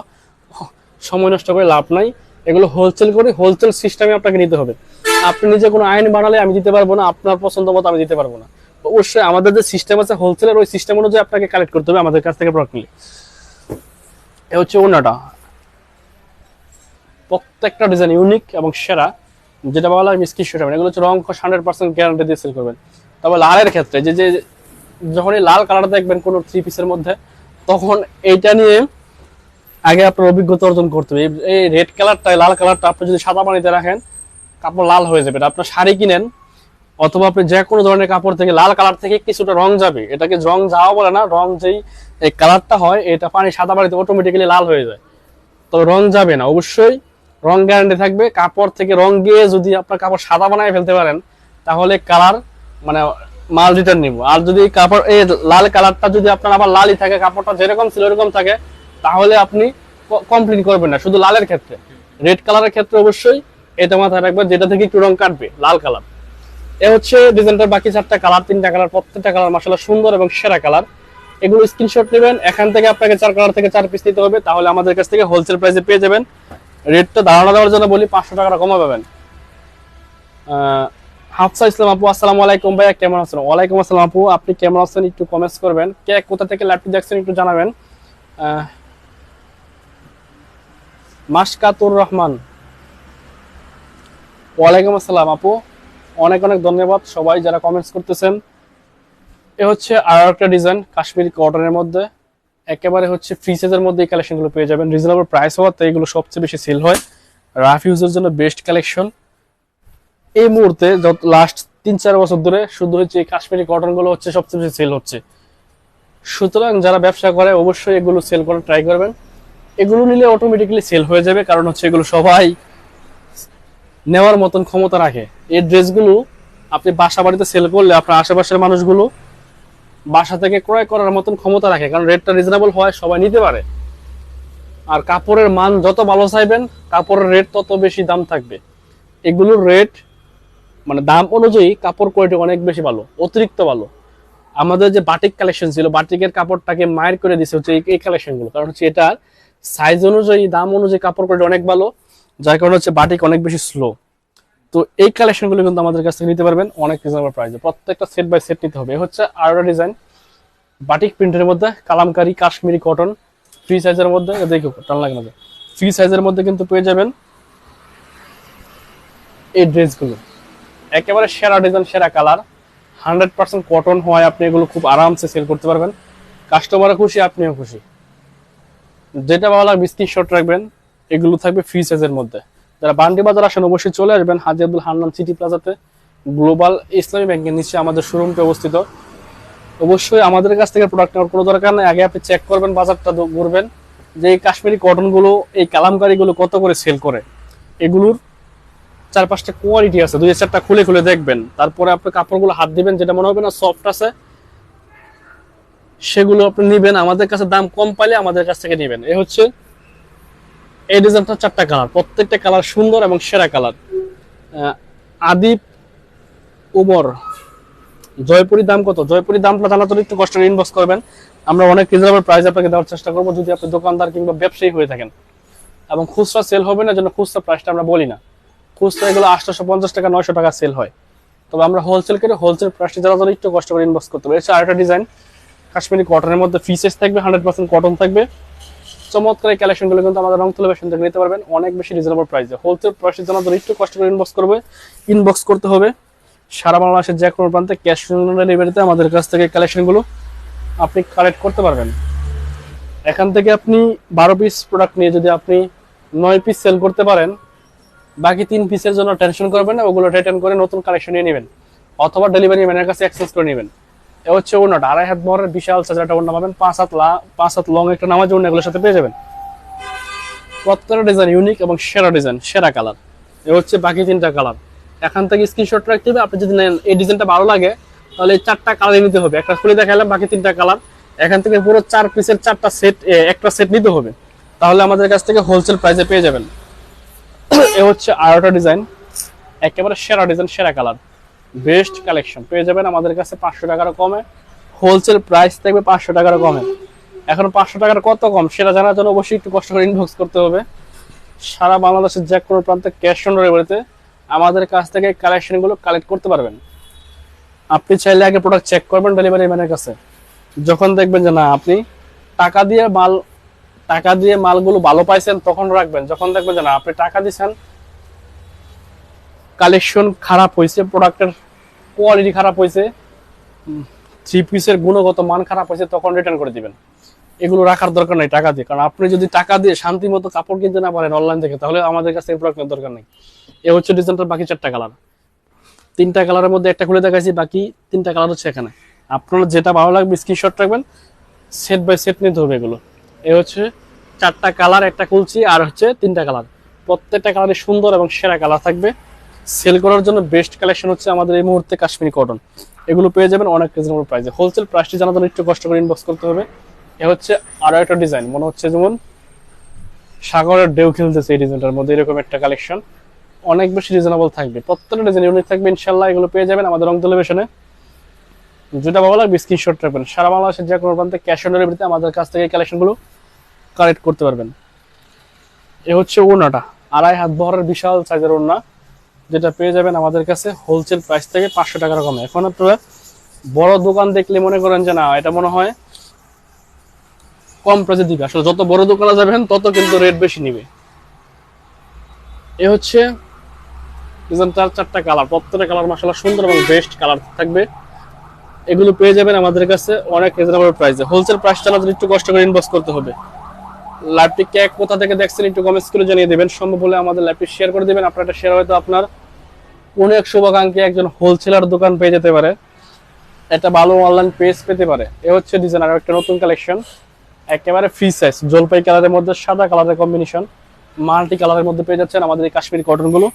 সময় নষ্ট করে লাভ নাই। এগুলো হোলসেল করে হোলসেল সিস্টেমে আপনাকে নিতে হবে। আপনি নিজে কোনো আইন বানালে আমি দিতে পারবো না, আপনার পছন্দ মতো আমি দিতে পারবো না। অবশ্যই আমাদের যে সিস্টেম আছে হোলসেলের, ওই সিস্টেম অনুযায়ী আপনাকে কালেক্ট করতে হবে আমাদের কাছ থেকে প্রোডাক্ট নিলে। এ হচ্ছে ওড়নাটা, প্রত্যেকটা ডিজাইন ইউনিক এবং সেরা। যেটা ভালো লাগে স্ক্রিনশট নেবেন। এগুলো হচ্ছে রং 100% গ্যারান্টি দিয়ে সেল করবেন। তবে লালের ক্ষেত্রে যে যখনই লাল কালার দেখবেন কোনো 3 পিসের মধ্যে, তখন এইটা নিয়ে আগে আপনার অভিজ্ঞতা অর্জন করতে হবে। এই রেড কালারটা, লাল কালারটা আপনি যদি সাদা পানিতে রাখেন কাপড় লাল হয়ে যাবে। আপনার শাড়ি কিনেন অথবা আপনি যে কোনো ধরনের কাপড় থেকে লাল কালার থেকে কিছুটা রং যাবে, এটাকে রং যাওয়া বলে না, রং যেই এই কালারটা হয় এটা পানি সাদা পানিতে অটোমেটিক্যালি লাল হয়ে যায়। তো রং যাবে না, অবশ্যই রং গ্যারান্টি থাকবে। কাপড় থেকে রং গিয়ে যদি আপনার কাপড় সাদা বানায় ফেলতে পারেন তাহলে কালার মানে মাল রিটার্ন নিব। আর যদি কাপড় এই লাল কালারটা যদি আপনার আবার লালই থাকে, কাপড়টা যেরকম ছিল এরকম থাকে, তাহলে আপনি কমপ্লেন করবেন না। শুধু লালের ক্ষেত্রে, রেড কালারের ক্ষেত্রে অবশ্যই এটা মাথায় রাখবেন, যেটা থেকে একটু রং কাটবে, লাল কালার। এ হচ্ছে ডিজাইনটার বাকি 4টা কালার, 3টা কালার, প্রত্যেকটা কালার মাশাআল্লাহ সুন্দর এবং সেরা কালার। এগুলো স্ক্রিনশট নেবেন। এখান থেকে আপনাকে 4 কালার থেকে 4 পিস নিতে হবে, তাহলে আমাদের কাছ থেকে হোলসেল প্রাইসে পেয়ে যাবেন। রেটটা ধারণা দেওয়ার জন্য বলি 500 টাকা কমা পাবেন। হাফসা ইসলাম আপু, আসসালামু আলাইকুম ভাইয়া, কেমন আছেন? ওয়ালাইকুম আসসালাম আপু, আপনি কেমন আছেন একটু কমেন্টস করবেন। কে কোথা থেকে লাইভটি দেখছেন একটু জানাবেন। মাশকাতুর রহমান, ওয়ালাইকুম আসসালাম আপু, অনেক অনেক ধন্যবাদ সবাই যারা কমেন্টস করতেছেন। এ হচ্ছে আর একটা ডিজাইন কাশ্মীরি কটনের মধ্যে, একেবারে হচ্ছে ফ্রি সাইজের মধ্যে এই কালেকশনগুলো পেয়ে যাবেন। রিজনেবল প্রাইস হওয়াতে এগুলো সবচেয়ে বেশি সেল হয়, রাফ ইউজের জন্য বেস্ট কালেকশন। এই মুহূর্তে লাস্ট 3-4 বছর ধরে শুধু হচ্ছে এই কাশ্মীরি কটন গুলো হচ্ছে সবচেয়ে বেশি সেল হচ্ছে। সুতরাং যারা ব্যবসা করে অবশ্যই এগুলো সেল করার ট্রাই করবেন। এগুলো নিলে অটোমেটিক্যালি সেল হয়ে যাবে, কারণ হচ্ছে এগুলো সবাই নেওয়ার মতন ক্ষমতা রাখে। এই ড্রেসগুলো আপনি বাসা বাড়িতে সেল করলে আপনার আশেপাশের মানুষগুলো বাসা থেকে ক্রয় করার মতন ক্ষমতা রাখে, কারণ রেটটা রিজনেবল হয়, সবাই নিতে পারে। আর কাপড়ের মান যত ভালো চাইবেন, কাপড়ের রেট তত বেশি দাম থাকবে। এগুলোর রেট মানে দাম অনুযায়ী কাপড় কোয়ালিটি অনেক বেশি ভালো, অতিরিক্ত ভালো। আমাদের যে বাটিক কালেকশন ছিল, বাটিকের কাপড়টাকে মায়ের করে দিছে হচ্ছে এই কালেকশন গুলো, কারণ হচ্ছে এটার সাইজ অনুযায়ী দাম অনুযায়ী কাপড় কোয়ালিটি অনেক ভালো, যার কারণে হচ্ছে বাটিক অনেক বেশি স্লো। তো এই কালেকশন গুলো কিন্তু আমাদের কাছ থেকে নিতে পারবেন অনেক রিজনেবল প্রাইসে। প্রত্যেকটা সেট বাই সেট নিতে হবে। হচ্ছে আরো ডিজাইন বাটিক প্রিন্টের মধ্যে কালামকারী কাশ্মীরি কটন ফ্রি সাইজের মধ্যে, দেখো টান লাগে না, ফ্রি সাইজের মধ্যে কিন্তু পেয়ে যাবেন এই ড্রেসগুলো। একেবারে সেরা ডিজাইন, সেরা কালার, 100% কটন হয়। আপনি এগুলো খুব আরামসে সেল করতে পারবেন, কাস্টমারও খুশি, আপনিও খুশি। যেটা ভালো লাগবে স্ক্রিনশট রাখবেন। এগুলো থাকবে ফ্রি সাইজের মধ্যে। যারা বান্ডি বাজার আসেন অবশ্যই চলে আসবেন হাজী আব্দুল হান্নান সিটি প্লাজাতে, গ্লোবাল ইসলামী ব্যাংকের নিচে আমাদের শোরুমটি অবস্থিত। অবশ্যই আমাদের কাছ থেকে প্রোডাক্ট নেওয়ার কোনো দরকার নেই, আগে আপনি চেক করবেন, বাজারটা ঘুরবেন যে এই কাশ্মীরি কটনগুলো, এই কালামকারীগুলো কত করে সেল করে। এগুলোর 4-5টা কোয়ালিটি আছে, 2-4টা খুলে খুলে দেখবেন, তারপরে আপনি কাপড়গুলো হাত দিবেন, যেটা মনে হবে না সফট আছে সেগুলো আপনি নিবেন। আমাদের কাছে দাম কম পাইলে আমাদের কাছ থেকে নিবেন। এ হচ্ছে এই ডিজাইনটা, 4টা কালার, প্রত্যেকটা কালার সুন্দর এবং সেরা কালার। আদিপ উমর জয়পুরি দাম কত? জয়পুরি দামটা জানার জন্য একটু কষ্ট ইনবক্স করবেন, আমরা অনেক রিজনেবল প্রাইস আপনাকে দেওয়ার চেষ্টা করবো, যদি আপনি দোকানদার কিংবা ব্যবসায়ী হয়ে থাকেন। এবং খুচরা সেল হবে না, জন্য খুচরা প্রাইসটা আমরা বলি না। খুচরা এগুলো 850 টাকা 900 টাকা সেল হয়, তবে আমরা হোলসেল করে হোলসেল প্রাইসটা জানার জন্য একটু কষ্ট করে ইনবক্স করতে হবে। এছাড়া আরেকটা ডিজাইন কাশ্মীরি কটনের মধ্যে ফিসেস থাকবে, 100% কটন থাকবে। চমৎকার এই কালেকশনগুলো কিন্তু আমাদের রংতুলি ফ্যাশন থেকে নিতে পারবেন অনেক বেশি রিজনেবল প্রাইসে। হোলসেল প্রাইসের জন্য একটু কষ্ট করে ইনবক্স করতে হবে। সারা বাংলাদেশের যে কোনো প্রান্তে ক্যাশ অন ডেলিভারিতে আমাদের কাছ থেকে কালেকশনগুলো আপনি কালেক্ট করতে পারবেন। এখান থেকে আপনি 12 পিস প্রোডাক্ট নিয়ে যদি আপনি 9 পিস সেল করতে পারেন, বাকি 3 পিসের জন্য টেনশন করবেন না, ওগুলো রিটার্ন করে নতুন কালেকশন নিয়ে নেবেন, অথবা ডেলিভারি ম্যানের কাছে এক্সচেঞ্জ করে নেবেন। এ হচ্ছে ওড়নাটা, 2.5 হাত বহরের বিশাল সাইজের একটা ওড়না পাবেন, 5 হাত লং একটা নামাজ ওড়না এগুলোর সাথে পেয়ে যাবেন। প্রত্যেকটা ডিজাইন ইউনিক এবং সেরা ডিজাইন, সেরা কালার। এ হচ্ছে বাকি 3টা কালার। এখান থেকে স্ক্রিনশট রাখতে হবে। আপনি যদি নেন এই ডিজাইনটা ভালো লাগে তাহলে এই 4টা কালার নিতে হবে, একটা খুলে দেখালাম, বাকি 3টা কালার। এখান থেকে পুরো 4 পিসের 4টা সেট, একটা সেট নিতে হবে, তাহলে আমাদের কাছ থেকে হোলসেল প্রাইসে পেয়ে যাবেন। এ হচ্ছে আরেকটা ডিজাইন, একেবারে সেরা ডিজাইন, সেরা কালার, বেস্ট কালেকশন পেয়ে যাবেন আমাদের কাছে 500 টাকার কমে। হোলসেল প্রাইস থাকবে 500 টাকার কমে। এখন 500 টাকার কত কম সেটা জানার জন্য অবশ্যই একটু কষ্ট করে ইনবক্স করতে হবে। সারা বাংলাদেশের যে কোনো প্রান্তে ক্যাশ অন ডেলিভারিতে আমাদের কাছ থেকে কালেকশনগুলো কালেক্ট করতে পারবেন। আপনি চাইলে আগে প্রোডাক্ট চেক করবেন ডেলিভারি ম্যানের কাছে, যখন দেখবেন যে না আপনি টাকা দিয়ে মালগুলো ভালো পাইছেন তখন রাখবেন। যখন দেখবেন যে না আপনি টাকা দিচ্ছেন, কালেকশন খারাপ হয়েছে, প্রোডাক্টের কোয়ালিটি খারাপ হয়েছে, 3 পিসের গুণগত মান খারাপ হয়েছে, তখন রিটার্ন করে দিবেন। এগুলো রাখার দরকার নেই টাকা দিয়ে, কারণ আপনি যদি টাকা দিয়ে শান্তি মতো কাপড় কিনতে না পারেন অনলাইন থেকে, তাহলে আমাদের কাছে এই প্রোডাক্ট নেওয়ার দরকার নেই। এ হচ্ছে ডিজাইনটার বাকি 4টা কালার, 3টা কালারের মধ্যে একটা খুলে দেখাইছি, বাকি 3টা কালার হচ্ছে এখানে। আপনার যেটা ভালো লাগবে স্ক্রিনশট রাখবেন, সেট বাই সেট নিতে হবে এগুলো। এ হচ্ছে 4টা কালার, একটা খুলছি, আর হচ্ছে 3টা কালার। প্রত্যেকটা কালারই সুন্দর এবং সেরা কালার থাকবে। সেল করার জন্য বেস্ট কালেকশন হচ্ছে আমাদের এই মুহূর্তে কাশ্মীরি কটন। এগুলো পেয়ে যাবেন অনেক রিজনেবল প্রাইসে। হোলসেল প্রাইসটি জানার জন্য একটু কষ্ট করে ইনবক্স করতে হবে। এ হচ্ছে আরো একটা ডিজাইন, মনে হচ্ছে যেমন সাগরের ঢেউ খেলতেছে এই ডিজাইনটার মধ্যে, এরকম একটা কালেকশন অনেক বেশি রিজনেবল থাকবে। প্রত্যেকটা ডিজাইন ইউনিক থাকবে ইনশাল্লাহ। এগুলো পেয়ে যাবেন আমাদের রং টেলিভিশনে। যেটা ভালো লাগবে স্ক্রিনশট রাখবেন। সারা বাংলাদেশের যে কোনো প্রান্তে ক্যাশ অন ডেলিভারিতে আমাদের কাছ থেকে কালেকশনগুলো কালেক্ট করতে পারবেন। এ হচ্ছে ওড়নাটা, 2.5 হাত বহরের বিশাল সাইজের ওড়না, যেটা পেয়ে যাবেন আমাদের কাছে হোলসেল প্রাইস থেকে 500 টাকার কমে। এখন আপনারা বড় দোকান দেখলে মনে করেন যে না এটা মনে হয় কম প্রাইসে দিবে, আসলে যত বড় দোকানে যাবেন তত কিন্তু রেট বেশি নিবে। এ হচ্ছে ডিজাইনটার 4টা কালার, প্রত্যেকটা কালার মাশাআল্লাহ সুন্দর এবং বেস্ট কালার থাকবে। এগুলো পেয়ে যাবেন আমাদের কাছে অনেক রিজনেবল প্রাইসে। হোলসেল প্রাইস জানার জন্য একটু কষ্ট করে ইনবক্স করতে হবে। লাইভটি কে কোথা থেকে দেখছেন একটু কমেন্টস করে জানিয়ে দেবেন, সম্ভব হলে আমাদের লাইভটি শেয়ার করে দিবেন। আপনার একটা শেয়ার হয়তো আপনার কোনো এক শুভাকাঙ্ক্ষী একজন হোলসেলার দোকান পেয়ে যেতে পারে, একটা ভালো অনলাইন পেজ পেতে পারে। এ হচ্ছে ডিজাইন আর একটা নতুন কালেকশন, একেবারে ফ্রি সাইজ, জলপাই কালারের মধ্যে সাদা কালারের কম্বিনেশন, মাল্টি কালারের মধ্যে পেয়ে যাচ্ছেন আমাদের এই কাশ্মীরি কটনগুলো।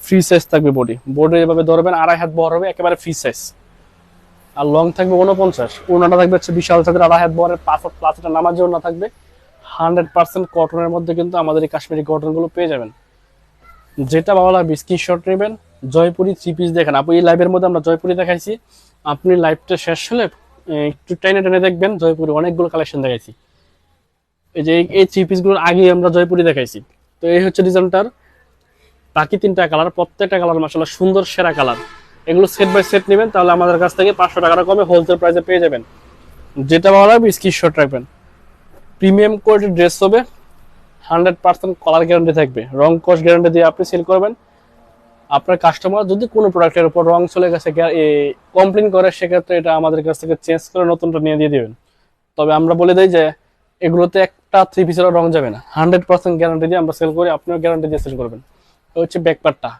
ফ্রি সাইজ থাকবে, বডি এভাবে ধরবেন, 2.5 হাত বহর হবে, একেবারে ফ্রি সাইজ। আর লং থাকবে 49। ওড়নাটা থাকবে হচ্ছে বিশাল সাইজের, 2.5 হাত বহরের 5 হাত প্লাস একটা নামাজি ওড়না থাকবে। 100% কটনের মধ্যে কিন্তু আমাদের এই কাশ্মীরি কটনগুলো পেয়ে যাবেন। যেটা ভালো লাগবে স্ক্রিনশট নেবেন, জয়পুরি থ্রি পিস দেখেন। আপনি এই লাইভের মধ্যে আমরা জয়পুরি দেখাইছি, আপনি লাইভটা শেষ হলে একটু টেনে টেনে দেখবেন জয়পুরি অনেকগুলো কালেকশন দেখাইছি। এই যে এই থ্রি পিসগুলোর আগে আমরা জয়পুরি দেখাইছি। তো এই হচ্ছে ডিজাইনটার বাকি তিনটা কালার, প্রত্যেকটা কালার মাশাআল্লাহ সুন্দর সেরা কালার। এগুলো সেট বাই সেট নেবেন তাহলে আমাদের কাছ থেকে 500 টাকা কমে হোলসেল প্রাইসে পেয়ে যাবেন। যেটা ভালো লাগবে স্ক্রিনশট রাখবেন। প্রিমিয়াম কোয়ালিটির ড্রেস হবে, 100% কালার গ্যারান্টি থাকবে, রং কস গ্যারান্টি দিয়ে আপনি সেল করবেন। আপনার কাস্টমার যদি কোনো প্রোডাক্টের উপর রং চলে গেছে কমপ্লেন করে, সেক্ষেত্রে এটা আমাদের কাছ থেকে চেঞ্জ করে নতুনটা নিয়ে দিয়ে দিবেন। তবে আমরা বলে দিই যে এগুলোতে একটা থ্রি পিসেরও রং যাবে না, 100% গ্যারান্টি দিয়ে আমরা সেল করি, আপনিও গ্যারান্টি দিয়ে সেল করবেন। হচ্ছে ব্যাকপার্টটা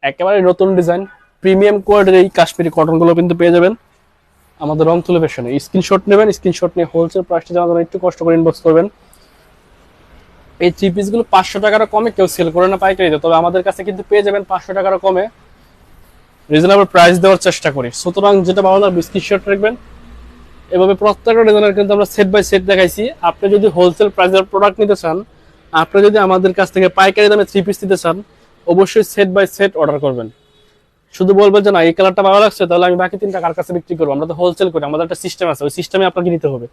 একেবারে নতুন ডিজাইন, প্রিমিয়াম কোয়ালিটির এই কাশ্মীরি কটনগুলো কিন্তু পেয়ে যাবেন আমাদের রং তুলে ফ্যাশনে। স্ক্রিনশট নেবেন, স্ক্রিনশট নিয়ে হোলসেল প্রাইসটা জানার জন্য একটু কষ্ট করে ইনবক্স করবেন। এই থ্রি পিসগুলো 500 টাকার কমে কেউ সেল করে না পাইকারিতে, তবে আমাদের কাছে কিন্তু পেয়ে যাবেন 500 টাকার কমে, রিজনেবল প্রাইস দেওয়ার চেষ্টা করি। সুতরাং যেটা ভালো লাগবে স্ক্রিনশট রাখবেন। এভাবে প্রত্যেকটা ডিজাইনের কিন্তু আমরা সেট বাই সেট দেখাইছি। আপনি যদি হোলসেল প্রাইসের প্রোডাক্ট নিতে চান, আপনি যদি আমাদের কাছ থেকে পাইকারি দামে থ্রি পিস নিতে চান, অবশ্যই সেট বাই সেট অর্ডার করবেন। শুধু বলবেন যে না এই কালারটা ভালো লাগছে তাহলে আমি বাকি 3 টাকার কাছে বিক্রি করবো, আমরা তো হোলসেল করি, আমাদের একটা সিস্টেম আছে, ওই সিস্টেমে আপনাকে নিতে হবে।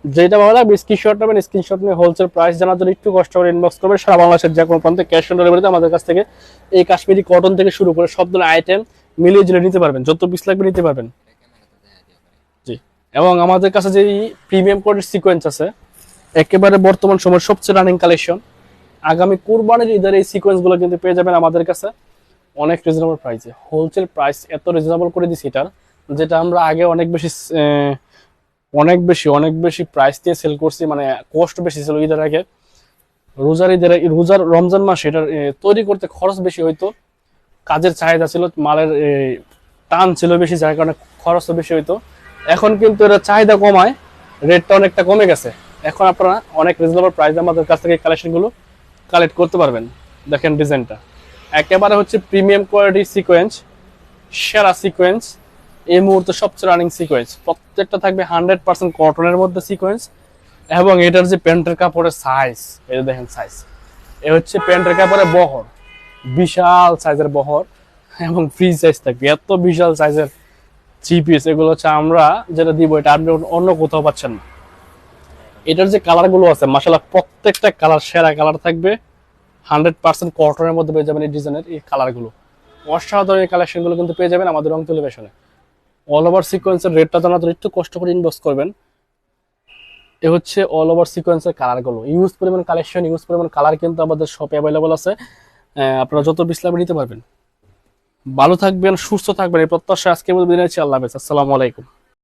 যেটা ভালো লাগবে স্ক্রিনশট নেবেন, স্ক্রিনশট নিয়ে হোলসেল প্রাইস জানার জন্য একটু কষ্ট করে ইনবক্স করবেন। সারা বাংলাদেশের যে কোনো প্রান্তে ক্যাশ অন ডেলিভারিতে আমাদের কাছ থেকে এই কাশ্মীরি কটন থেকে শুরু করে সব ধরনের আইটেম মিলিয়ে ঝুলিয়ে নিতে পারবেন, যত পিস লাগবে নিতে পারবেন। জি, এবং আমাদের কাছে যে প্রিমিয়াম কোয়ালিটির সিকোয়েন্স আছে, একেবারে বর্তমান সময়ের সবচেয়ে রানিং কালেকশন, আগামী কুরবানির ঈদের এই সিকোয়েন্স গুলো কিন্তু পেয়ে যাবেন আমাদের কাছে অনেক রিজনেবল প্রাইসে। হোলসেল প্রাইস এত রিজনেবল করে দিছি এটার, যেটা আমরা আগে অনেক বেশি প্রাইস দিয়ে সেল করছি, মানে কষ্ট বেশি ছিল ঈদের আগে। রোজার রমজান মাসে এটা তৈরি করতে খরচ বেশি হইতো, কাজের চাহিদা ছিল, মালের টান ছিল বেশি, যার কারণে খরচও বেশি হইতো। এখন কিন্তু এটা চাহিদা কমায়, রেটটা অনেকটা কমে গেছে। এখন আপনারা অনেক রিজনেবল প্রাইসে আমাদের কাছ থেকে কালেকশনগুলো কালেক্ট করতে পারবেন। দেখেন ডিজাইনটা একেবারে হচ্ছে প্রিমিয়াম কোয়ালিটির সিকোয়েন্স, সেরা সিকোয়েন্স, এই মুহূর্তে সবচেয়ে রানিং সিকোয়েন্স। প্রত্যেকটা থাকবে 100% কটনের মধ্যে সিকোয়েন্স। এবং এটার যে প্যান্টের কাপড়ের সাইজ, এই দেখেন সাইজ, এ হচ্ছে প্যান্টের কাপড়ের বহর, বিশাল সাইজের বহর এবং ফ্রি সাইজ থাকবে। এত বিশাল সাইজের থ্রি পিস এগুলো হচ্ছে আমরা যেটা দিব, এটা আপনি অন্য কোথাও পাচ্ছেন না। এটার যে কালার গুলো আছে মাশাআল্লাহ প্রত্যেকটা কালার সেরা কালার থাকবে, 100% কটনের মধ্যে পেয়ে যাবেন এই ডিজাইনের এই কালারগুলো। অসাধারণ এই কালেকশনগুলো কিন্তু পেয়ে যাবেন আমাদের রং তুলে ফ্যাশনে। অল ওভার সিকোয়েন্সের রেটটা জানার জন্য একটু কষ্ট করে ইনবক্স করবেন। এ হচ্ছে অল ওভার সিকোয়েন্সের কালারগুলো, ইউজ পরিমাণ কালেকশন, ইউজ পরিমাণ কালার কিন্তু আমাদের শপে অ্যাভেলেবল আছে। আপনারা যত পিস লাগবে নিতে পারবেন। ভালো থাকবেন, সুস্থ থাকবেন এই প্রত্যাশা আজকে বিদায় নিচ্ছি। আল্লাহ হাফেজ, আসসালামু আলাইকুম।